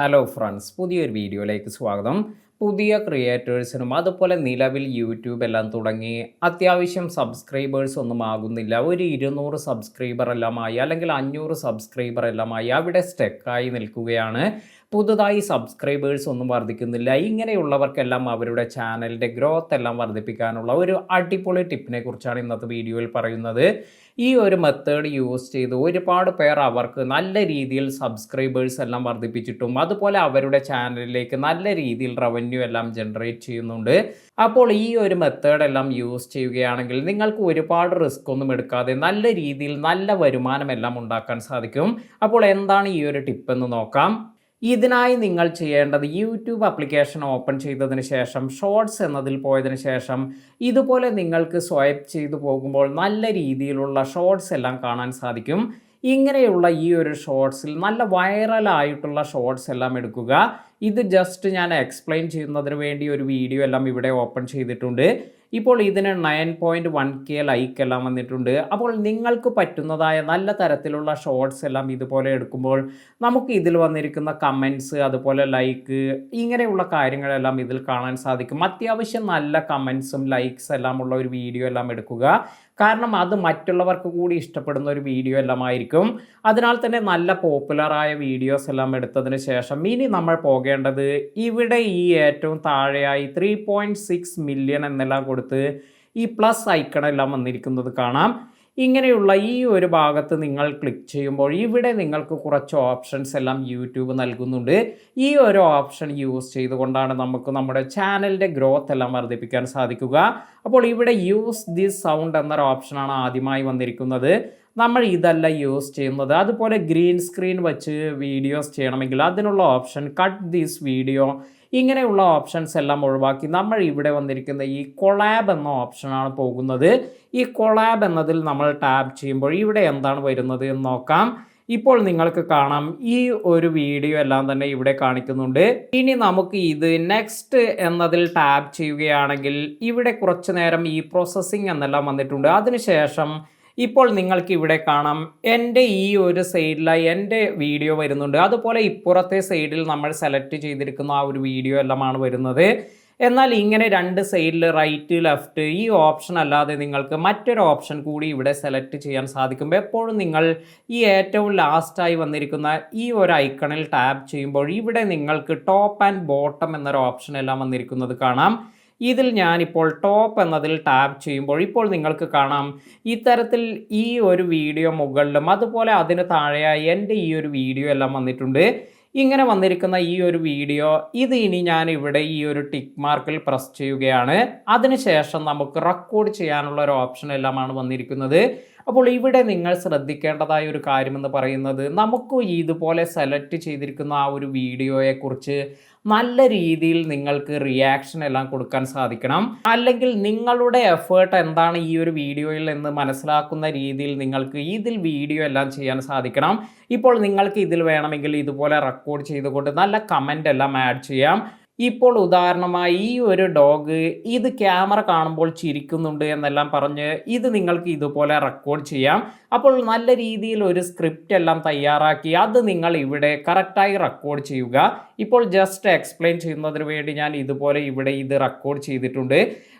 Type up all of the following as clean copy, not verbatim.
Hello friends, പുതിയൊരു വീഡിയോയിലേക്ക് സ്വാഗതം. പുതിയ ക്രിയേറ്റേഴ്സിനും അതുപോലെ നിലവിൽ യൂട്യൂബ് എല്ലാം തുടങ്ങി അത്യാവശ്യം സബ്സ്ക്രൈബേഴ്സ് ഒന്നും ആകുന്നില്ല. ഒരു 200 സബ്സ്ക്രൈബർ എല്ലാമായി അല്ലെങ്കിൽ 500 സബ്സ്ക്രൈബർ എല്ലാമായി അവിടെ സ്റ്റക്കായി നിൽക്കുകയാണ്. പുതുതായി സബ്സ്ക്രൈബേഴ്സ് ഒന്നും വർദ്ധിക്കുന്നില്ല. ഇങ്ങനെയുള്ളവർക്കെല്ലാം അവരുടെ ചാനലിൻ്റെ ഗ്രോത്ത് എല്ലാം വർദ്ധിപ്പിക്കാനുള്ള ഒരു അടിപൊളി ടിപ്പിനെ കുറിച്ചാണ് ഇന്നത്തെ വീഡിയോയിൽ പറയുന്നത്. ഈ ഒരു മെത്തേഡ് യൂസ് ചെയ്ത് ഒരുപാട് പേർ അവർക്ക് നല്ല രീതിയിൽ സബ്സ്ക്രൈബേഴ്സ് എല്ലാം വർദ്ധിപ്പിച്ചിട്ടും അതുപോലെ അവരുടെ ചാനലിലേക്ക് നല്ല രീതിയിൽ റവന്യൂ എല്ലാം ജനറേറ്റ് ചെയ്യുന്നുണ്ട്. അപ്പോൾ ഈ ഒരു മെത്തേഡ് എല്ലാം യൂസ് ചെയ്യുകയാണെങ്കിൽ നിങ്ങൾക്ക് ഒരുപാട് റിസ്ക് ഒന്നും എടുക്കാതെ നല്ല രീതിയിൽ നല്ല വരുമാനം എല്ലാം ഉണ്ടാക്കാൻ സാധിക്കും. അപ്പോൾ എന്താണ് ഈ ഒരു ടിപ്പ് എന്ന് നോക്കാം. ഇതിനായി നിങ്ങൾ ചെയ്യേണ്ടത് യൂട്യൂബ് ആപ്ലിക്കേഷൻ ഓപ്പൺ ചെയ്തതിന് ശേഷം ഷോർട്സ് എന്നതിൽ പോയതിന് ശേഷം ഇതുപോലെ നിങ്ങൾക്ക് സ്വൈപ്പ് ചെയ്തു പോകുമ്പോൾ നല്ല രീതിയിലുള്ള ഷോർട്സ് എല്ലാം കാണാൻ സാധിക്കും. ഇങ്ങനെയുള്ള ഈ ഒരു ഷോർട്സിൽ നല്ല വൈറലായിട്ടുള്ള ഷോർട്സ് എല്ലാം എടുക്കുക. ഇത് ജസ്റ്റ് ഞാൻ എക്സ്പ്ലെയിൻ ചെയ്യുന്നതിന് വേണ്ടി ഒരു വീഡിയോ എല്ലാം ഇവിടെ ഓപ്പൺ ചെയ്തിട്ടുണ്ട്. ഇപ്പോൾ ഇതിന് 9.1K ലൈക്ക് എല്ലാം വന്നിട്ടുണ്ട്. അപ്പോൾ നിങ്ങൾക്ക് പറ്റുന്നതായ നല്ല തരത്തിലുള്ള ഷോർട്സ് എല്ലാം ഇതുപോലെ എടുക്കുമ്പോൾ നമുക്ക് ഇതിൽ വന്നിരിക്കുന്ന കമൻറ്റ്സ് അതുപോലെ ലൈക്ക് ഇങ്ങനെയുള്ള കാര്യങ്ങളെല്ലാം ഇതിൽ കാണാൻ സാധിക്കും. അത്യാവശ്യം നല്ല കമൻറ്റ്സും ലൈക്സ് എല്ലാം ഉള്ള ഒരു വീഡിയോ എല്ലാം എടുക്കുക. കാരണം അത് മറ്റുള്ളവർക്ക് കൂടി ഇഷ്ടപ്പെടുന്ന ഒരു വീഡിയോ എല്ലാം ആയിരിക്കും. അതിനാൽ തന്നെ നല്ല പോപ്പുലറായ വീഡിയോസ് എല്ലാം എടുത്തതിന് ശേഷം ഇനി നമ്മൾ പോകേണ്ടത് ഇവിടെ ഈ ഏറ്റവും താഴെയായി 3.6 മില്യൺ എന്നെല്ലാം കൊടുത്ത് ഈ പ്ലസ് ഐക്കൺ എല്ലാം വന്നിരിക്കുന്നത് കാണാം. ഇങ്ങനെയുള്ള ഈ ഒരു ഭാഗത്ത് നിങ്ങൾ ക്ലിക്ക് ചെയ്യുമ്പോൾ ഇവിടെ നിങ്ങൾക്ക് കുറച്ച് ഓപ്ഷൻസ് എല്ലാം യൂട്യൂബ് നൽകുന്നുണ്ട്. ഈ ഒരു ഓപ്ഷൻ യൂസ് ചെയ്തുകൊണ്ടാണ് നമുക്ക് നമ്മുടെ ചാനലിൻ്റെ ഗ്രോത്ത് എല്ലാം വർദ്ധിപ്പിക്കാൻ സാധിക്കുക. അപ്പോൾ ഇവിടെ യൂസ് ദിസ് സൗണ്ട് എന്നൊരു ഓപ്ഷനാണ് ആദ്യമായി വന്നിരിക്കുന്നത്. നമ്മൾ ഇതല്ല യൂസ് ചെയ്യുന്നത്. അതുപോലെ ഗ്രീൻ സ്ക്രീൻ വെച്ച് വീഡിയോസ് ചെയ്യണമെങ്കിൽ അതിനുള്ള ഓപ്ഷൻ കട്ട് ദിസ് വീഡിയോ ഇങ്ങനെയുള്ള ഓപ്ഷൻസ് എല്ലാം ഒഴിവാക്കി നമ്മൾ ഇവിടെ വന്നിരിക്കുന്ന ഈ കൊളാബ് എന്ന ഓപ്ഷനാണ് പോകുന്നത്. ഈ കൊളാബ് എന്നതിൽ നമ്മൾ ടാപ്പ് ചെയ്യുമ്പോൾ ഇവിടെ എന്താണ് വരുന്നത് എന്ന് നോക്കാം. ഇപ്പോൾ നിങ്ങൾക്ക് കാണാം ഈ ഒരു വീഡിയോ എല്ലാം തന്നെ ഇവിടെ കാണിക്കുന്നുണ്ട്. ഇനി നമുക്ക് ഇത് നെക്സ്റ്റ് എന്നതിൽ ടാപ്പ് ചെയ്യുകയാണെങ്കിൽ ഇവിടെ കുറച്ച് നേരം ഈ പ്രോസസ്സിംഗ് എന്നെല്ലാം വന്നിട്ടുണ്ട്. അതിനുശേഷം ഇപ്പോൾ നിങ്ങൾക്ക് ഇവിടെ കാണാം എൻ്റെ ഈ ഒരു സൈഡിലായി എൻ്റെ വീഡിയോ വരുന്നുണ്ട്. അതുപോലെ ഇപ്പുറത്തെ സൈഡിൽ നമ്മൾ സെലക്ട് ചെയ്തിരിക്കുന്ന ആ ഒരു വീഡിയോ എല്ലാമാണ് വരുന്നത്. എന്നാൽ ഇങ്ങനെ രണ്ട് സൈഡിൽ റൈറ്റ് ലെഫ്റ്റ് ഈ ഓപ്ഷൻ അല്ലാതെ നിങ്ങൾക്ക് മറ്റൊരു ഓപ്ഷൻ കൂടി ഇവിടെ സെലക്ട് ചെയ്യാൻ സാധിക്കും. എപ്പോഴും നിങ്ങൾ ഈ ഏറ്റവും ലാസ്റ്റായി വന്നിരിക്കുന്ന ഈ ഒരു ഐക്കണിൽ ടാപ്പ് ചെയ്യുമ്പോൾ ഇവിടെ നിങ്ങൾക്ക് ടോപ്പ് ആൻഡ് ബോട്ടം എന്നൊരു ഓപ്ഷൻ എല്ലാം വന്നിരിക്കുന്നത് കാണാം. ഇതിൽ ഞാനിപ്പോൾ ടോപ്പ് എന്നതിൽ ടാപ്പ് ചെയ്യുമ്പോൾ ഇപ്പോൾ നിങ്ങൾക്ക് കാണാം ഇത്തരത്തിൽ ഈ ഒരു വീഡിയോ മുകളിലും അതുപോലെ അതിന് താഴെയായി എൻ്റെ ഈ ഒരു വീഡിയോ എല്ലാം വന്നിട്ടുണ്ട്. ഇങ്ങനെ വന്നിരിക്കുന്ന ഈ ഒരു വീഡിയോ ഇത് ഇനി ഞാൻ ഇവിടെ ഈ ഒരു ടിക്ക് മാർക്കിൽ പ്രസ് ചെയ്യുകയാണ്. അതിനുശേഷം നമുക്ക് റെക്കോർഡ് ചെയ്യാനുള്ള ഒരു ഓപ്ഷൻ എല്ലാമാണ് വന്നിരിക്കുന്നത്. അപ്പോൾ ഇവിടെ നിങ്ങൾ ശ്രദ്ധിക്കേണ്ടതായ ഒരു കാര്യമെന്ന് പറയുന്നത് നമുക്ക് ഇതുപോലെ സെലക്ട് ചെയ്തിരിക്കുന്ന ആ ഒരു വീഡിയോയെക്കുറിച്ച് നല്ല രീതിയിൽ നിങ്ങൾക്ക് റിയാക്ഷൻ എല്ലാം കൊടുക്കാൻ സാധിക്കണം. അല്ലെങ്കിൽ നിങ്ങളുടെ എഫേർട്ട് എന്താണ് ഈ ഒരു വീഡിയോയിൽ എന്ന് മനസ്സിലാക്കുന്ന രീതിയിൽ നിങ്ങൾക്ക് ഇതിൽ വീഡിയോ എല്ലാം ചെയ്യാൻ സാധിക്കണം. ഇപ്പോൾ നിങ്ങൾക്ക് ഇതിൽ വേണമെങ്കിൽ ഇതുപോലെ റെക്കോർഡ് ചെയ്തുകൊണ്ട് നല്ല കമൻ്റ് എല്ലാം ആഡ് ചെയ്യാം. ഇപ്പോൾ ഉദാഹരണമായി ഈ ഒരു ഡോഗ് ഇത് ക്യാമറ കാണുമ്പോൾ ചിരിക്കുന്നുണ്ട് എന്നെല്ലാം പറഞ്ഞ് ഇത് നിങ്ങൾക്ക് ഇതുപോലെ റെക്കോർഡ് ചെയ്യാം. അപ്പോൾ നല്ല രീതിയിൽ ഒരു സ്ക്രിപ്റ്റ് എല്ലാം തയ്യാറാക്കി അത് നിങ്ങൾ ഇവിടെ കറക്റ്റായി റെക്കോർഡ് ചെയ്യുക. ഇപ്പോൾ ജസ്റ്റ് എക്സ്പ്ലെയിൻ ചെയ്യുന്നതിന് വേണ്ടി ഞാൻ ഇതുപോലെ ഇവിടെ ഇത് റെക്കോർഡ് ചെയ്തിട്ടുണ്ട്.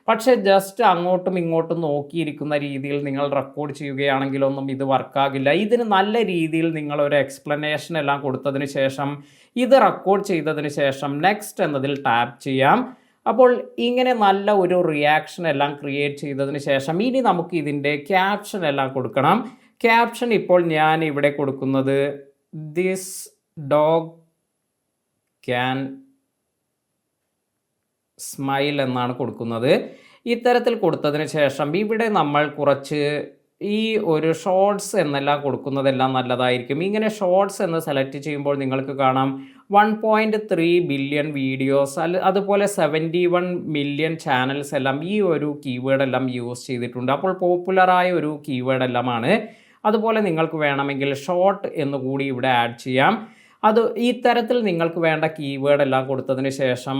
പക്ഷേ ജസ്റ്റ് അങ്ങോട്ടും ഇങ്ങോട്ടും നോക്കിയിരിക്കുന്ന രീതിയിൽ നിങ്ങൾ റെക്കോർഡ് ചെയ്യുകയാണെങ്കിലൊന്നും ഇത് വർക്കാകില്ല. ഇതിന് നല്ല രീതിയിൽ നിങ്ങളൊരു എക്സ്പ്ലനേഷൻ എല്ലാം കൊടുത്തതിന് ശേഷം ഇത് റെക്കോർഡ് ചെയ്തതിന് ശേഷം നെക്സ്റ്റ് എന്നതിൽ ടാപ്പ് ചെയ്യാം. അപ്പോൾ ഇങ്ങനെ നല്ല ഒരു റിയാക്ഷൻ എല്ലാം ക്രിയേറ്റ് ചെയ്തതിന് ശേഷം ഇനി നമുക്ക് ഇതിൻ്റെ ക്യാപ്ഷൻ എല്ലാം കൊടുക്കണം. ക്യാപ്ഷൻ ഇപ്പോൾ ഞാൻ ഇവിടെ കൊടുക്കുന്നത് ദിസ് ഡോഗ് ക്യാൻ സ്മൈൽ എന്നാണ് കൊടുക്കുന്നത്. ഇത്തരത്തിൽ കൊടുത്തതിന് ശേഷം ഇവിടെ നമ്മൾ കുറച്ച് ഈ ഒരു ഷോർട്സ് എന്നെല്ലാം കൊടുക്കുന്നതെല്ലാം നല്ലതായിരിക്കും. ഇങ്ങനെ ഷോർട്സ് എന്ന് സെലക്ട് ചെയ്യുമ്പോൾ നിങ്ങൾക്ക് കാണാം 1.3 ബില്യൺ വീഡിയോസ് അതുപോലെ 71 മില്യൺ ചാനൽസ് എല്ലാം ഈ ഒരു കീവേഡ് എല്ലാം യൂസ് ചെയ്തിട്ടുണ്ട്. അപ്പോൾ പോപ്പുലറായ ഒരു കീവേഡ് എല്ലാമാണ്. അതുപോലെ നിങ്ങൾക്ക് വേണമെങ്കിൽ ഷോർട്ട് എന്നുകൂടി ഇവിടെ ആഡ് ചെയ്യാം. അത് ഈ തരത്തിൽ നിങ്ങൾക്ക് വേണ്ട കീവേഡ് എല്ലാം കൊടുത്തതിന് ശേഷം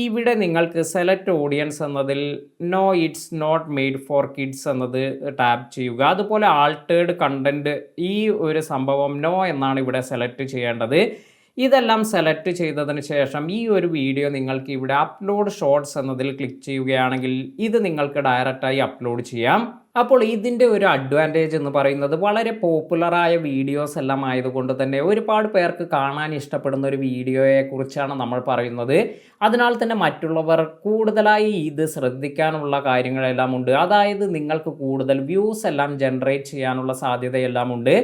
ഇവിടെ നിങ്ങൾക്ക് സെലക്ട് ഓഡിയൻസ് എന്നതിൽ no it's not made for kids എന്നത് ടാപ്പ് ചെയ്യുക. അതുപോലെ ആൾട്ടേർഡ് കണ്ടൻറ്റ് ഈ ഒരു സംഭവം നോ എന്നാണ് ഇവിടെ സെലക്ട് ചെയ്യേണ്ടത്. ഇതെല്ലാം സെലക്ട് ചെയ്തതിന് ശേഷം ഈ ഒരു വീഡിയോ നിങ്ങൾക്ക് ഇവിടെ അപ്ലോഡ് ഷോർട്സ് എന്നതിൽ ക്ലിക്ക് ചെയ്യുകയാണെങ്കിൽ ഇത് നിങ്ങൾക്ക് ഡയറക്റ്റായി അപ്ലോഡ് ചെയ്യാം. അപ്പോൾ ഇതിൻ്റെ ഒരു അഡ്വാൻറ്റേജ് എന്ന് പറയുന്നത് വളരെ പോപ്പുലറായ വീഡിയോസ് എല്ലാം ആയതുകൊണ്ട് തന്നെ ഒരുപാട് പേർക്ക് കാണാൻ ഇഷ്ടപ്പെടുന്ന ഒരു വീഡിയോയെക്കുറിച്ചാണ് നമ്മൾ പറയുന്നത്. അതിനാൽ തന്നെ മറ്റുള്ളവർ കൂടുതലായി ഇത് ശ്രദ്ധിക്കാനുള്ള കാര്യങ്ങളെല്ലാം ഉണ്ട്. അതായത് നിങ്ങൾക്ക് കൂടുതൽ വ്യൂസ് എല്ലാം ജനറേറ്റ് ചെയ്യാനുള്ള സാധ്യതയെല്ലാം ഉണ്ട്.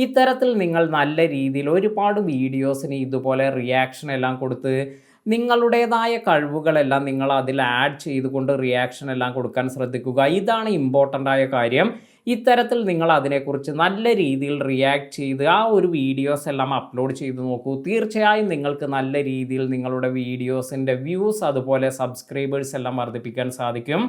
ഇത്തരത്തിൽ നിങ്ങൾ നല്ല രീതിയിൽ ഒരുപാട് വീഡിയോസിന് ഇതുപോലെ റിയാക്ഷൻ എല്ലാം കൊടുത്ത് നിങ്ങളുടേതായ കഴിവുകളെല്ലാം നിങ്ങൾ അതിൽ ആഡ് ചെയ്തുകൊണ്ട് റിയാക്ഷൻ എല്ലാം കൊടുക്കാൻ ശ്രദ്ധിക്കുക. ഇതാണ് ഇമ്പോർട്ടൻ്റ് ആയ കാര്യം. ഇത്തരത്തിൽ നിങ്ങൾ അതിനെക്കുറിച്ച് നല്ല രീതിയിൽ റിയാക്ട് ചെയ്ത് ആ ഒരു വീഡിയോസ് എല്ലാം അപ്ലോഡ് ചെയ്ത് നോക്കൂ. തീർച്ചയായും നിങ്ങൾക്ക് നല്ല രീതിയിൽ നിങ്ങളുടെ വീഡിയോസിൻ്റെ വ്യൂസ് അതുപോലെ സബ്സ്ക്രൈബേഴ്സ് എല്ലാം വർദ്ധിപ്പിക്കാൻ സാധിക്കും.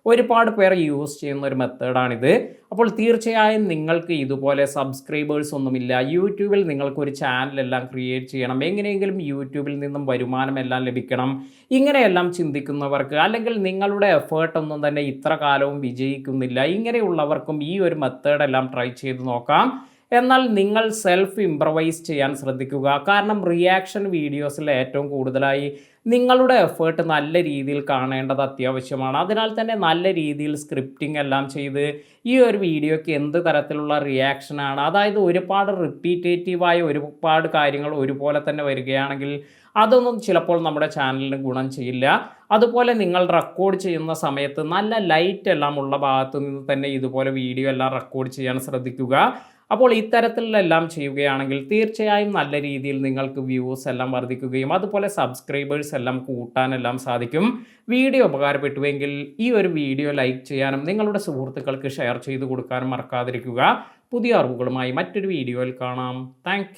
ഒരുപാട് പേർ യൂസ് ചെയ്യുന്ന ഒരു മെത്തേഡാണിത്. അപ്പോൾ തീർച്ചയായും നിങ്ങൾക്ക് ഇതുപോലെ സബ്സ്ക്രൈബേഴ്സ് ഒന്നുമില്ല, യൂട്യൂബിൽ നിങ്ങൾക്കൊരു ചാനലെല്ലാം ക്രിയേറ്റ് ചെയ്യണം, എങ്ങനെയെങ്കിലും യൂട്യൂബിൽ നിന്നും വരുമാനമെല്ലാം ലഭിക്കണം, ഇങ്ങനെയെല്ലാം ചിന്തിക്കുന്നവർക്ക്, അല്ലെങ്കിൽ നിങ്ങളുടെ എഫേർട്ടൊന്നും തന്നെ ഇത്ര കാലവും വിജയിക്കുന്നില്ല, ഇങ്ങനെയുള്ളവർക്കും ഈ ഒരു മെത്തേഡെല്ലാം ട്രൈ ചെയ്ത് നോക്കാം. എന്നാൽ നിങ്ങൾ സെൽഫ് ഇംപ്രവൈസ് ചെയ്യാൻ ശ്രദ്ധിക്കുക. കാരണം റിയാക്ഷൻ വീഡിയോസിൽ ഏറ്റവും കൂടുതലായി നിങ്ങളുടെ എഫേർട്ട് നല്ല രീതിയിൽ കാണേണ്ടത് അത്യാവശ്യമാണ്. അതിനാൽ തന്നെ നല്ല രീതിയിൽ സ്ക്രിപ്റ്റിംഗ് എല്ലാം ചെയ്ത് ഈ ഒരു വീഡിയോയ്ക്ക് എന്ത് തരത്തിലുള്ള റിയാക്ഷനാണ്, അതായത് ഒരുപാട് റിപ്പീറ്റേറ്റീവായ ഒരുപാട് കാര്യങ്ങൾ ഒരുപോലെ തന്നെ വരികയാണെങ്കിൽ അതൊന്നും ചിലപ്പോൾ നമ്മുടെ ചാനലിന് ഗുണം ചെയ്യില്ല. അതുപോലെ നിങ്ങൾ റെക്കോർഡ് ചെയ്യുന്ന സമയത്ത് നല്ല ലൈറ്റ് എല്ലാം ഉള്ള ഭാഗത്തു നിന്ന് തന്നെ ഇതുപോലെ വീഡിയോ എല്ലാം റെക്കോർഡ് ചെയ്യാൻ ശ്രദ്ധിക്കുക. അപ്പോൾ ഇത്തരത്തിലെല്ലാം ചെയ്യുകയാണെങ്കിൽ തീർച്ചയായും നല്ല രീതിയിൽ നിങ്ങൾക്ക് വ്യൂസ് എല്ലാം വർദ്ധിക്കുകയും അതുപോലെ സബ്സ്ക്രൈബേഴ്സ് എല്ലാം കൂട്ടാനെല്ലാം സാധിക്കും. വീഡിയോ ഉപകാരപ്പെട്ടുവെങ്കിൽ ഈ ഒരു വീഡിയോ ലൈക്ക് ചെയ്യാനും നിങ്ങളുടെ സുഹൃത്തുക്കൾക്ക് ഷെയർ ചെയ്ത് കൊടുക്കാനും മറക്കാതിരിക്കുക. പുതിയ അറിവുകളുമായി മറ്റൊരു വീഡിയോയിൽ കാണാം. താങ്ക്